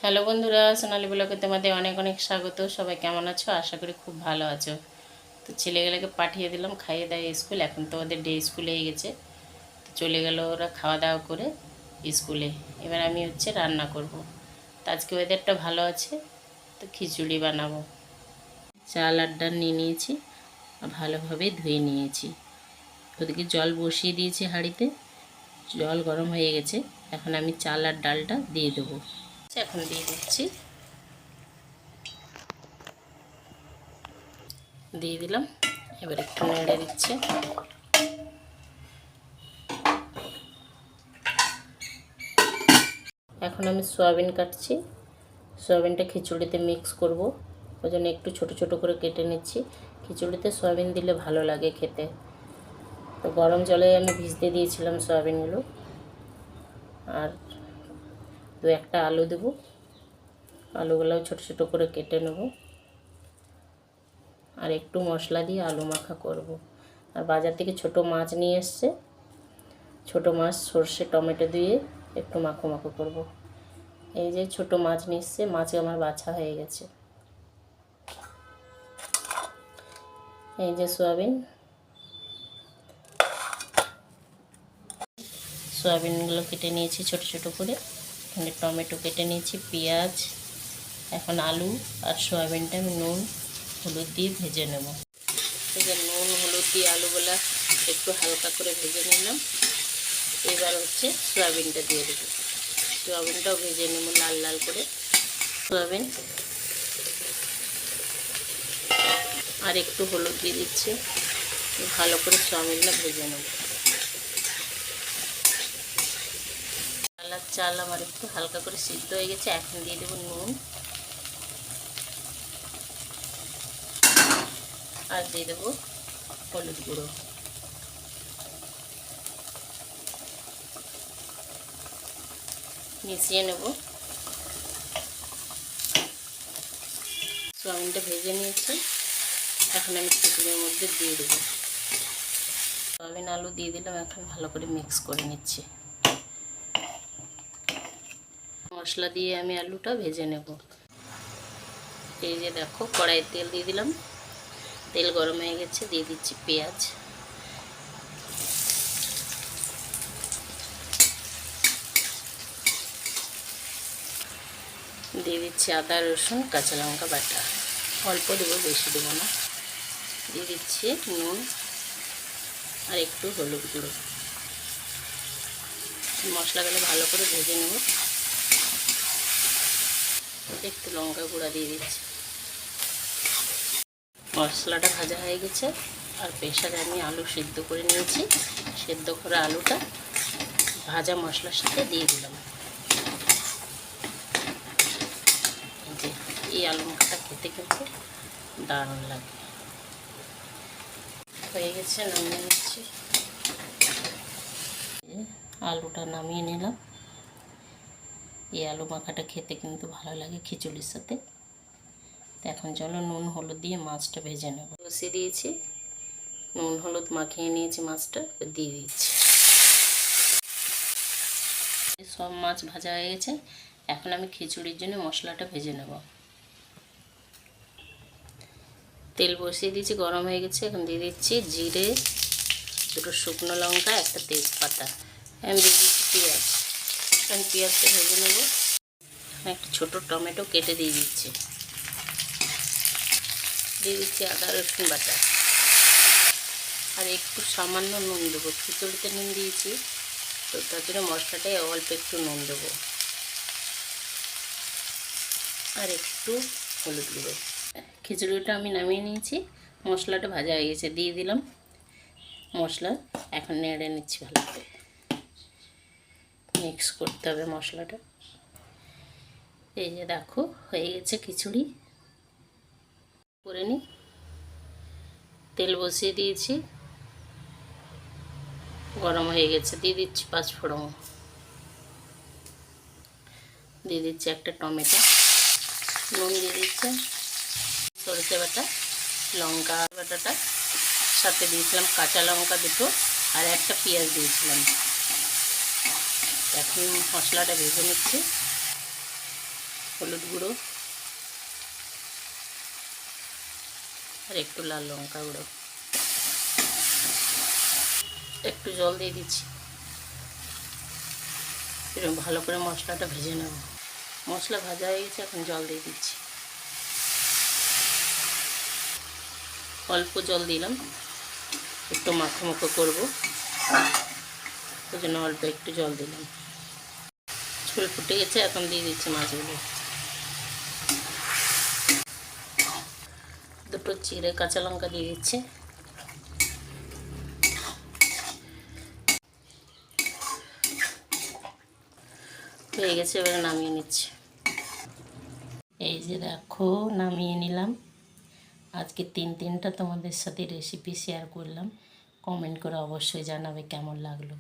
Hello বন্ধুরা, সোনালি ব্লগে তোমাদের অনেক অনেক স্বাগত। সবাই কেমন আছো? আশা করি খুব ভালো আছো। তো ছেলেগুলোকে পাঠিয়ে দিলাম খাইয়ে দাইয়ে স্কুল। এখন তো ওদের ডে স্কুল হয়ে গেছে, তো চলে গেল ওরা খাওয়া দাওয়া করে স্কুলে। এবার আমি রান্না করব। তো আজকে ওয়েদারটা ভালো আছে, তো খিচুড়ি বানাবো। চাল আর ডাল নিয়ে নিয়েছি, ভালোভাবে ধুয়ে নিয়েছি। ওদিকে জল বসিয়ে দিয়েছি হাঁড়িতে, জল গরম হয়ে গেছে। এখন আমি চাল আর ডালটা দিয়ে দেবো। এখন দিয়ে দিচ্ছি, দিয়ে দিলাম। এবার একটু নেড়ে দিচ্ছি। এখন আমি সয়াবিন কাটছি, সয়াবিনটা খিচুড়িতে মিক্স করব। ওই জন্য একটু ছোট ছোট করে কেটে নিচ্ছি। খিচুড়িতে সয়াবিন দিলে ভালো লাগে খেতে। তো গরম জলে আমি ভিজতে দিয়েছিলাম সয়াবিনগুলো। আর দু একটা আলু দেবো, আলুগুলোও ছোট ছোট করে কেটে নেব। আর একটু মশলা দিয়ে আলু মাখা করব। আর বাজার থেকে ছোট মাছ নিয়ে এসছে, ছোট মাছ সর্ষে টমেটো দিয়ে একটু মাখো মাখো করব। এই যে ছোট মাছ নিয়ে এসছে, মাছ আমার বাছা হয়ে গেছে। এই যে সয়াবিনগুলো কেটে নিয়েছি ছোট ছোট করে। এখানে টমেটো কেটে নিয়েছি, পেঁয়াজ। এখন আলু আর সয়াবিনটা আমি নুন হলুদ দিয়ে ভেজে নেব। এই যে নুন হলুদ দিয়ে আলুগুলা একটু হালকা করে ভেজে নিলাম। এবার সয়াবিনটা দিয়ে দেবো। সয়াবিনটাও ভেজে নেব লাল লাল করে। সয়াবিন আর একটু হলুদ দিয়ে দিচ্ছি, ভালো করে সয়াবিনটা ভেজে নেব। চাল আমার একটু হালকা করে সিদ্ধ হয়ে গেছে। এখন দিয়ে দেবো নুন, আর দিয়ে দেবো হলুদ গুঁড়ো। মিশিয়ে নেব। সয়াবিনটা ভেজে নিয়েছি, এখন আমি খিচুড়ির মধ্যে দিয়ে দেবো। সয়াবিন আলু দিয়ে দিলাম, এখন ভালো করে মিক্স করে নিচ্ছি। মশলা দিয়ে আমি আলুটা ভেজে নেব। এই যে দেখো, কড়াইয়ে তেল দিয়ে দিলাম। তেল গরম হয়ে গেছে, দিয়ে দিচ্ছি পেঁয়াজ। দিয়ে দিচ্ছি আদা রসুন কাঁচা লঙ্কা বাটা। অল্প দেবো, বেশি দেবো না। দিয়ে দিচ্ছি নুন আর একটু হলুদ গুঁড়ো। মশলাগুলো ভালো করে ভেজে নেব। একটু লঙ্কা গুঁড়া দিয়ে দিচ্ছি। মশলাটা ভাজা হয়ে গেছে, আর প্রেসারে আমি আলু সিদ্ধ করে নিয়েছি। সিদ্ধ করা আলুটা ভাজা মশলার সাথে দিয়ে দিলাম। এই আলু মাখাটা খেতে কিন্তু দারুণ লাগে। হয়ে গেছে, নামিয়ে নিচ্ছি। আলুটা নামিয়ে নিলাম। এই আলু মাখাটা খেতে কিন্তু ভালো লাগে খিচুড়ির সাথে। তো এখন চলো নুন হলুদ দিয়ে মাছটা ভেজে নেব। বসিয়ে দিয়েছি, নুন হলুদ মাখিয়ে নিয়েছি, মাছটা দিয়ে দিচ্ছি। সব মাছ ভাজা হয়ে গেছে। এখন আমি খিচুড়ির জন্য মশলাটা ভেজে নেব। তেল বসিয়ে দিয়েছি, গরম হয়ে গেছে। এখন দিয়ে দিচ্ছি জিরে, দুটো শুকনো লঙ্কা, একটা তেজপাতা। আমি দিয়ে দিচ্ছি পেঁয়াজ। এখন পেঁয়াজটা ভেজে নেব। একটা ছোটো টমেটো কেটে দিয়ে দিচ্ছি। দিয়ে দিচ্ছি আদা রসুন বাটা, আর একটু সামান্য নুন দেবো। খিচুড়িতে নুন দিয়েছি, তো তার জন্য মশলাটায় অল্প একটু নুন দেবো, আর একটু হলুদ গুঁড়ো। খিচুড়িটা আমি নামিয়ে নিয়েছি, মশলাটা ভাজা হয়ে গেছে। দিয়ে দিলাম মশলা। এখন নেড়ে নিচ্ছি ভালো করে। মিক্স করতে হবে মশলাটা। এই যে দেখো, হয়ে গেছে খিচুড়ি। করে নিই। তেল বসিয়ে দিয়েছি, গরম হয়ে গেছে। দিয়ে দিচ্ছি পাঁচফোড়ন, দিয়ে দিচ্ছি একটা টমেটো, নুন দিয়ে দিচ্ছি, সরষে বাটা, লঙ্কা বাটাটা সাথে দিয়েছিলাম কাঁচা লঙ্কা দুটো, আর একটা পেঁয়াজ দিয়েছিলাম। এখন মশলাটা ভেজে নিচ্ছি। হলুদ গুঁড়ো আর একটু লাল লঙ্কা গুঁড়ো, একটু জল দিয়ে দিচ্ছি। এরকম ভালো করে মশলাটা ভেজে নেব। মশলা ভাজা হয়ে গেছে, এখন জল দিয়ে দিচ্ছি। অল্প জল দিলাম, একটু মাখো মাখো করবো, ওই জন্য অল্প একটু জল দিলাম। ঝোল ফুটে গেছে, এখন দিয়ে দিচ্ছি মাছগুলো। দুটো চিড়ে কাঁচা লঙ্কা দিয়ে দিচ্ছি। হয়ে গেছে, এবারে নামিয়ে নিচ্ছি। এই যে দেখো, নামিয়ে নিলাম। আজকে তিনটা তোমাদের সাথে রেসিপি শেয়ার করলাম। কমেন্ট করে অবশ্যই জানাবে কেমন লাগলো।